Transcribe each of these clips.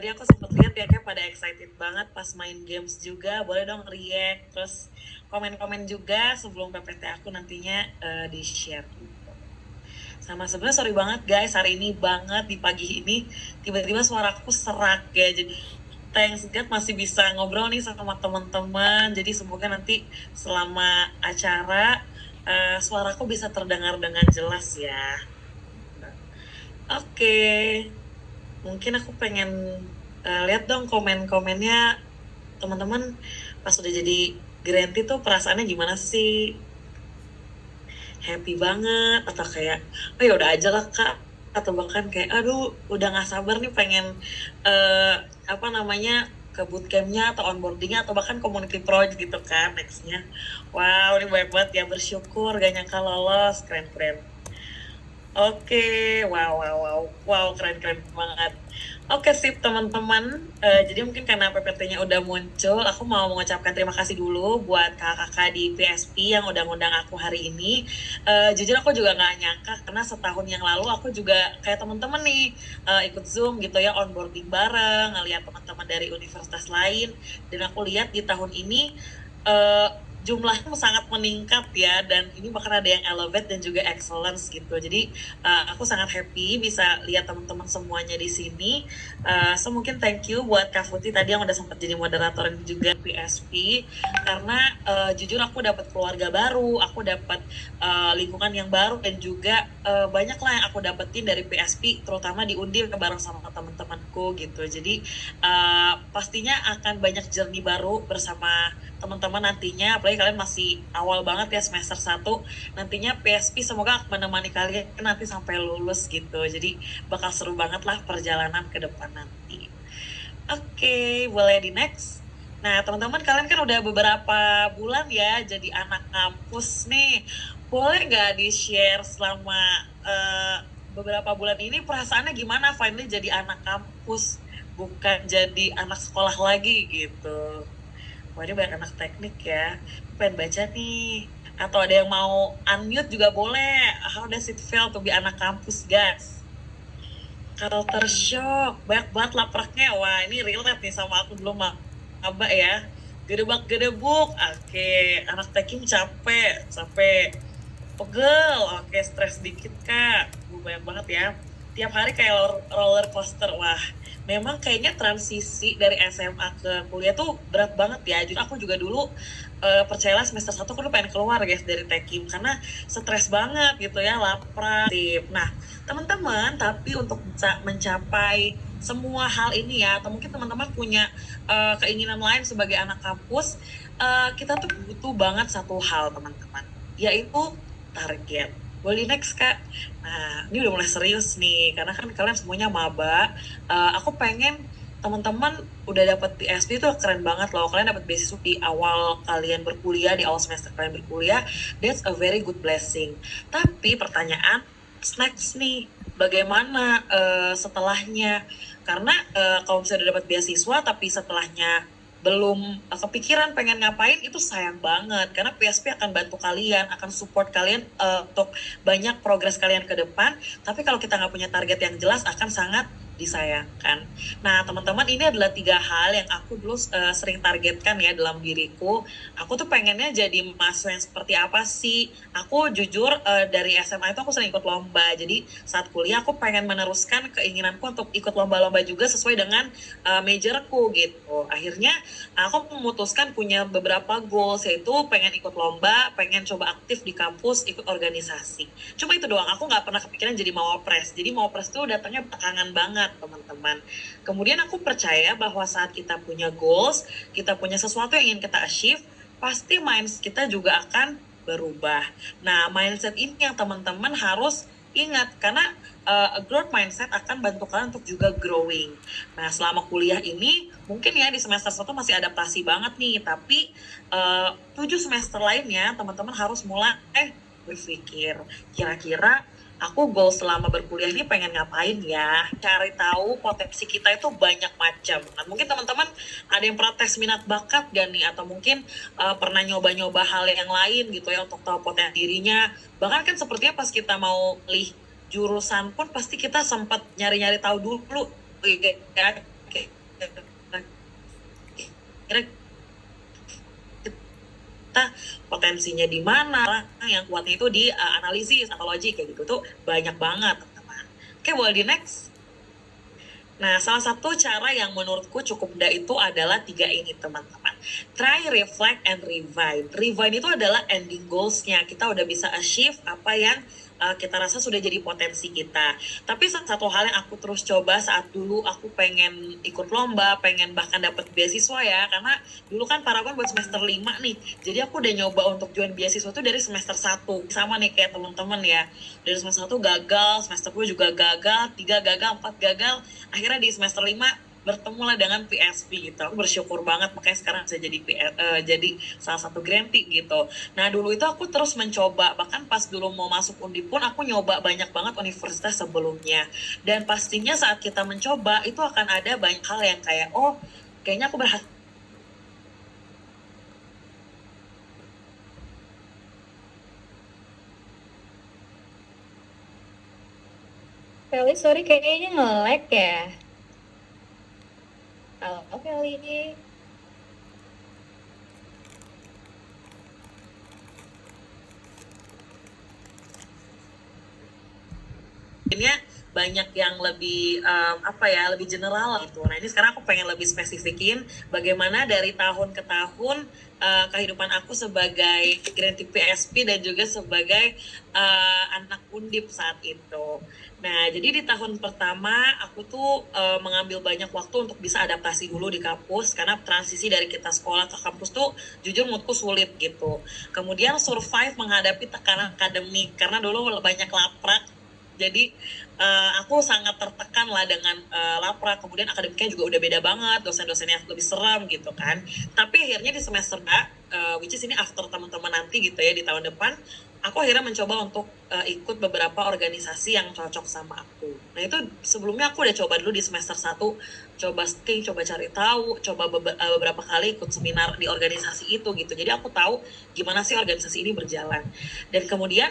tadi aku sempet lihat ya kayak pada excited banget pas main games juga. Boleh dong react, terus komen-komen juga sebelum PPT aku nantinya di-share gitu. Sama sebenarnya sorry banget guys, hari ini banget di pagi ini tiba-tiba suaraku serak ya. Jadi thanks God masih bisa ngobrol nih sama teman-teman. Jadi semoga nanti selama acara suaraku bisa terdengar dengan jelas ya. Oke, mungkin aku pengen lihat dong komen-komennya teman-teman pas udah jadi Granty tuh perasaannya gimana sih? Happy banget atau kayak oh ya udah aja lah kak, atau bahkan kayak aduh udah nggak sabar nih pengen apa namanya ke bootcampnya atau onboardingnya atau bahkan community project gitu kan nextnya. Wow, ini banyak banget ya, bersyukur gak nyangka lolos, keren-keren. Oke, wow, wow, wow, wow, keren-keren banget. Oke, sip teman-teman. Jadi mungkin karena PPT-nya udah muncul, aku mau mengucapkan terima kasih dulu buat kakak-kakak di PSP yang udah ngundang aku hari ini. Jujur aku juga nggak nyangka karena setahun yang lalu aku juga kayak teman-teman nih ikut Zoom gitu ya, onboarding bareng, ngeliat teman-teman dari universitas lain, dan aku lihat di tahun ini uh, jumlahnya sangat meningkat ya, dan ini bahkan ada yang elevate dan juga excellence gitu. Jadi aku sangat happy bisa lihat teman-teman semuanya di sini. So mungkin thank you buat Kak Futi tadi yang udah sempat jadi moderator juga PSP, karena jujur aku dapat keluarga baru, aku dapat lingkungan yang baru, dan juga banyak lah yang aku dapetin dari PSP, terutama di Undip bareng sama teman-temanku gitu. Jadi pastinya akan banyak journey baru bersama teman-teman nantinya, apalagi kalian masih awal banget ya semester 1. Nantinya PSP semoga menemani kalian nanti sampai lulus gitu. Jadi bakal seru banget lah perjalanan ke depan nanti. Oke, boleh di next. Nah, teman-teman kalian kan udah beberapa bulan ya jadi anak kampus nih. Boleh nggak di-share selama beberapa bulan ini perasaannya gimana finally jadi anak kampus, bukan jadi anak sekolah lagi gitu. Wah, ini banyak anak teknik ya. Pengen baca nih. Atau ada yang mau unmute juga boleh. How does it feel to be anak kampus, guys? Culture shock. Banyak banget lapraknya. Wah, ini relate nih sama aku belum maba ya. Gedebak-gedebuk. Oke, anak tekim capek. Capek. Pegel. Oke, stres dikit, Kak. Banyak banget ya. Tiap hari kayak roller coaster. Wah, memang kayaknya transisi dari SMA ke kuliah tuh berat banget ya. Jadi aku juga dulu percayalah semester 1 aku tuh pengen keluar guys dari Tekim karena stres banget gitu ya, lapar. Nah, teman-teman, tapi untuk bisa mencapai semua hal ini ya, atau mungkin teman-teman punya keinginan lain sebagai anak kampus, kita tuh butuh banget satu hal teman-teman, yaitu target. Boleh next kak. Nah, ini udah mulai serius nih, karena kan kalian semuanya maba. Aku pengen teman-teman udah dapat PSP itu keren banget loh. Kalian dapat beasiswa di awal kalian berkuliah, di awal semester kalian berkuliah. That's a very good blessing. Tapi pertanyaan, next nih, bagaimana setelahnya? Karena kalau misalnya udah dapat beasiswa, tapi setelahnya belum kepikiran pengen ngapain, itu sayang banget karena PSP akan bantu kalian, akan support kalian untuk banyak progres kalian ke depan. Tapi kalau kita nggak punya target yang jelas akan sangat disayangkan. Nah, teman-teman, ini adalah 3 hal yang aku dulu sering targetkan ya dalam diriku. Aku tuh pengennya jadi mahasiswa yang seperti apa sih? Aku jujur dari SMA itu aku sering ikut lomba. Jadi saat kuliah aku pengen meneruskan keinginanku untuk ikut lomba-lomba juga sesuai dengan majorku gitu. Akhirnya aku memutuskan punya beberapa goals, yaitu pengen ikut lomba, pengen coba aktif di kampus, ikut organisasi. Cuma itu doang, aku nggak pernah kepikiran jadi mawapres. Jadi mawapres tuh datangnya belakangan banget teman-teman. Kemudian aku percaya bahwa saat kita punya goals, kita punya sesuatu yang ingin kita achieve, pasti mindset kita juga akan berubah. Nah, mindset ini yang teman-teman harus ingat, karena growth mindset akan bantu kalian untuk juga growing. Nah, selama kuliah ini mungkin ya di semester 1 masih adaptasi banget nih, tapi 7 semester lainnya teman-teman harus mulai berpikir, kira-kira aku goal selama berkuliah ini pengen ngapain ya, cari tahu potensi kita itu banyak macam. Nah, mungkin teman-teman ada yang pernah tes minat bakat gak nih, atau mungkin pernah nyoba-nyoba hal yang lain gitu ya untuk tahu potensi dirinya. Bahkan kan sepertinya pas kita mau pilih jurusan pun pasti kita sempat nyari-nyari tahu dulu ya, kira kita potensinya di mana, yang kuatnya itu di analisis atau logik kayak gitu tuh banyak banget teman-teman. Oke, boleh di next. Nah, salah satu cara yang menurutku cukup mudah itu adalah 3 ini teman-teman. Try, reflect, and refine. Refine itu adalah ending goals-nya. Kita udah bisa achieve apa yang kita rasa sudah jadi potensi kita. Tapi satu hal yang aku terus coba saat dulu aku pengen ikut lomba, pengen bahkan dapat beasiswa ya, karena dulu kan Paragon buat semester 5 nih. Jadi aku udah nyoba untuk join beasiswa itu dari semester 1. Sama nih kayak teman-teman ya. Dari semester 1 gagal, semester 2 juga gagal, 3 gagal, 4 gagal. Akhirnya di semester 5 bertemulah dengan PSP gitu. Aku bersyukur banget makanya sekarang bisa jadi jadi salah satu grantee gitu. Nah, dulu itu aku terus mencoba, bahkan pas dulu mau masuk Undip pun aku nyoba banyak banget universitas sebelumnya. Dan pastinya saat kita mencoba itu akan ada banyak hal yang kayak oh, kayaknya aku berhasil. Feli, sorry kayaknya nge-lag ya. Halo, Feli. Ini banyak yang lebih apa ya, lebih general gitu. Nah, ini sekarang aku pengen lebih spesifikin bagaimana dari tahun ke tahun kehidupan aku sebagai grantee PSP dan juga sebagai anak undip saat itu. Nah, jadi di tahun pertama aku tuh mengambil banyak waktu untuk bisa adaptasi dulu di kampus karena transisi dari kita sekolah ke kampus tuh jujur menurutku sulit gitu. Kemudian survive menghadapi tekanan akademik karena dulu banyak laprak, jadi aku sangat tertekan lah dengan laprak, kemudian akademiknya juga udah beda banget, dosen-dosennya lebih seram gitu kan. Tapi akhirnya di semester A, which is ini after teman-teman nanti gitu ya, di tahun depan, aku akhirnya mencoba untuk ikut beberapa organisasi yang cocok sama aku. Nah itu sebelumnya aku udah coba dulu di semester 1, coba stay, coba cari tahu, coba beberapa kali ikut seminar di organisasi itu gitu. Jadi aku tahu gimana sih organisasi ini berjalan. Dan kemudian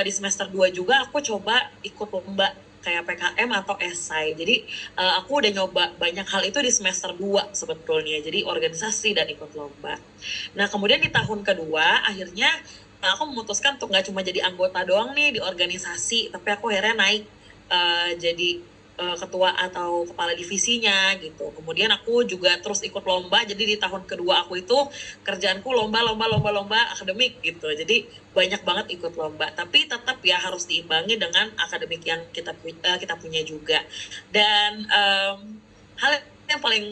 di semester 2 juga aku coba ikut lomba kayak PKM atau esai. Jadi aku udah nyoba banyak hal itu di semester 2 sebetulnya. Jadi organisasi dan ikut lomba. Nah, kemudian di tahun kedua akhirnya aku memutuskan untuk nggak cuma jadi anggota doang nih di organisasi, tapi aku akhirnya naik jadi ketua atau kepala divisinya gitu. Kemudian aku juga terus ikut lomba. Jadi di tahun kedua aku itu kerjaanku lomba akademik gitu. Jadi banyak banget ikut lomba. Tapi tetap ya harus diimbangi dengan akademik yang kita punya juga. Dan hal yang paling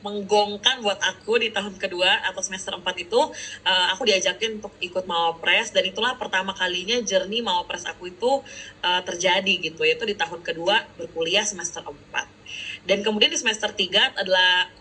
menggongkan buat aku di tahun kedua atau semester 4 itu aku diajakin untuk ikut Mawapres, dan itulah pertama kalinya journey Mawapres aku itu terjadi gitu, yaitu di tahun kedua berkuliah semester 4. Dan kemudian di semester 3 adalah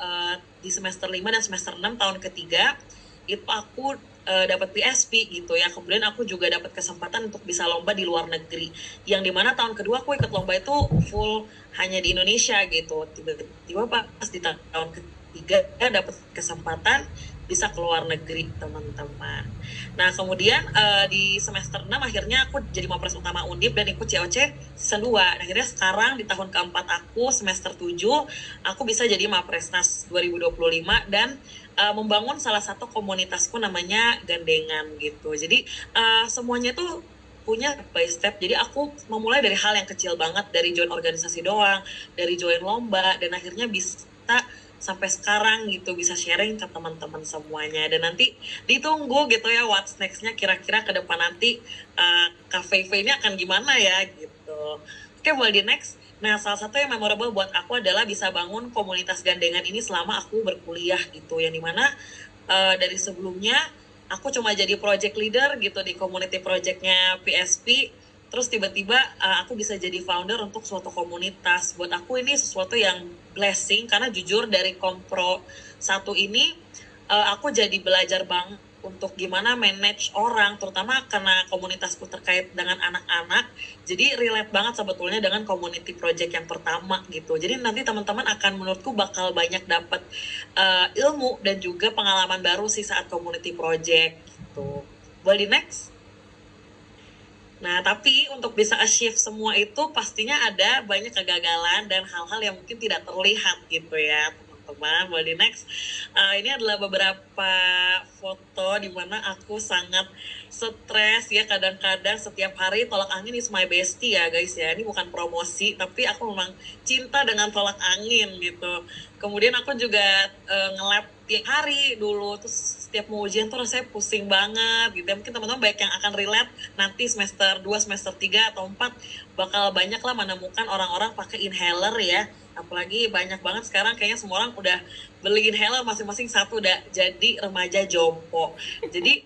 di semester 5 dan semester 6 tahun ketiga itu aku dapat PSP gitu ya. Kemudian aku juga dapat kesempatan untuk bisa lomba di luar negeri, yang dimana tahun kedua aku ikut lomba itu full hanya di Indonesia gitu. Tiba-tiba pas di tahun ketiga dapat kesempatan bisa ke luar negeri teman-teman. Nah kemudian di semester 6 akhirnya aku jadi mapres utama Undip dan ikut COC season 2. Akhirnya sekarang di tahun keempat aku semester 7 aku bisa jadi Mapresnas 2025 dan membangun salah satu komunitasku namanya Gandengan gitu. Jadi semuanya tuh punya by step. Jadi aku memulai dari hal yang kecil banget, dari join organisasi doang, dari join lomba, dan akhirnya bisa sampai sekarang gitu bisa sharing ke teman-teman semuanya. Dan nanti ditunggu gitu ya what's next-nya, kira-kira ke depan nanti Cafe ini akan gimana ya gitu. Oke, boleh di next. Nah, salah satu yang memorable buat aku adalah bisa bangun komunitas gandengan ini selama aku berkuliah gitu, yang dimana dari sebelumnya aku cuma jadi project leader gitu di community projectnya PSP, terus tiba-tiba aku bisa jadi founder untuk suatu komunitas. Buat aku ini sesuatu yang blessing, karena jujur dari Kompro 1 ini aku jadi belajar banget untuk gimana manage orang, terutama karena komunitasku terkait dengan anak-anak, jadi relate banget sebetulnya dengan community project yang pertama gitu. Jadi nanti teman-teman akan menurutku bakal banyak dapat ilmu dan juga pengalaman baru sih saat community project gitu. Boleh di next? Nah, tapi untuk bisa achieve semua itu pastinya ada banyak kegagalan dan hal-hal yang mungkin tidak terlihat gitu ya, teman-teman. Body Next, ini adalah beberapa foto di mana aku sangat stres ya, kadang-kadang setiap hari tolak angin is my bestie ya guys ya. Ini bukan promosi, tapi aku memang cinta dengan tolak angin gitu. Kemudian aku juga nge-lab tiap hari dulu, terus setiap mau ujian tuh rasanya pusing banget gitu ya. Mungkin teman-teman banyak yang akan relate nanti semester 2, semester 3 atau 4 bakal banyak lah menemukan orang-orang pakai inhaler ya. Apalagi banyak banget sekarang kayaknya semua orang udah beli inhaler masing-masing satu, udah jadi remaja jompo. Jadi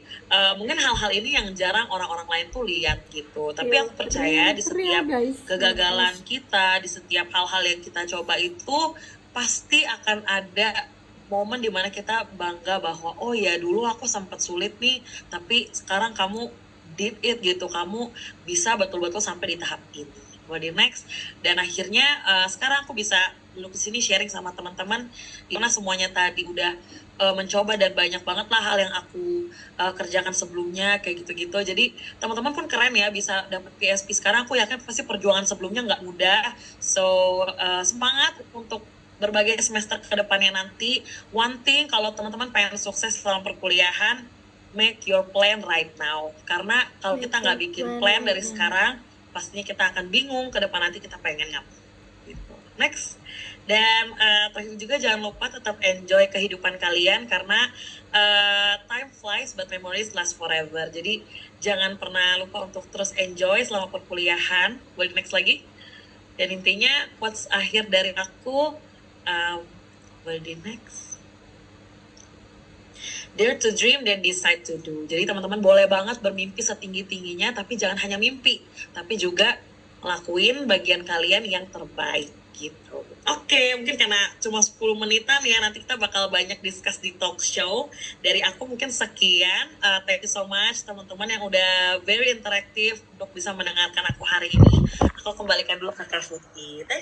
mungkin hal-hal ini yang jarang orang-orang lain tuh lihat gitu. Tapi aku percaya di setiap kegagalan kita, di setiap hal-hal yang kita coba itu pasti akan ada momen dimana kita bangga bahwa oh ya dulu aku sempat sulit nih, tapi sekarang kamu did it gitu, kamu bisa betul-betul sampai di tahap ini. Body Next, dan akhirnya sekarang aku bisa dulu kesini sharing sama teman-teman karena semuanya tadi udah mencoba dan banyak banget lah hal yang aku kerjakan sebelumnya kayak gitu-gitu. Jadi teman-teman pun keren ya bisa dapet PSP sekarang. Aku yakin pasti perjuangan sebelumnya nggak mudah. So semangat untuk berbagai semester ke depannya nanti. One thing, kalau teman-teman pengen sukses dalam perkuliahan, make your plan right now. Karena kalau kita nggak bikin plan dari sekarang, pastinya kita akan bingung ke depan nanti kita pengen ngapain. Gitu. Next. Dan terakhir juga jangan lupa tetap enjoy kehidupan kalian karena time flies but memories last forever. Jadi jangan pernah lupa untuk terus enjoy selama perkuliahan. Balik next lagi. Dan intinya quotes akhir dari aku, body next. Dare to dream then decide to do. Jadi teman-teman boleh banget bermimpi setinggi-tingginya, tapi jangan hanya mimpi, tapi juga lakuin bagian kalian yang terbaik gitu. Oke, mungkin karena cuma 10 menitan ya, nanti kita bakal banyak discuss di talk show. Dari aku mungkin sekian. Thank you so much teman-teman yang udah very interaktif untuk bisa mendengarkan aku hari ini. Aku kembalikan dulu ke Kak Futi.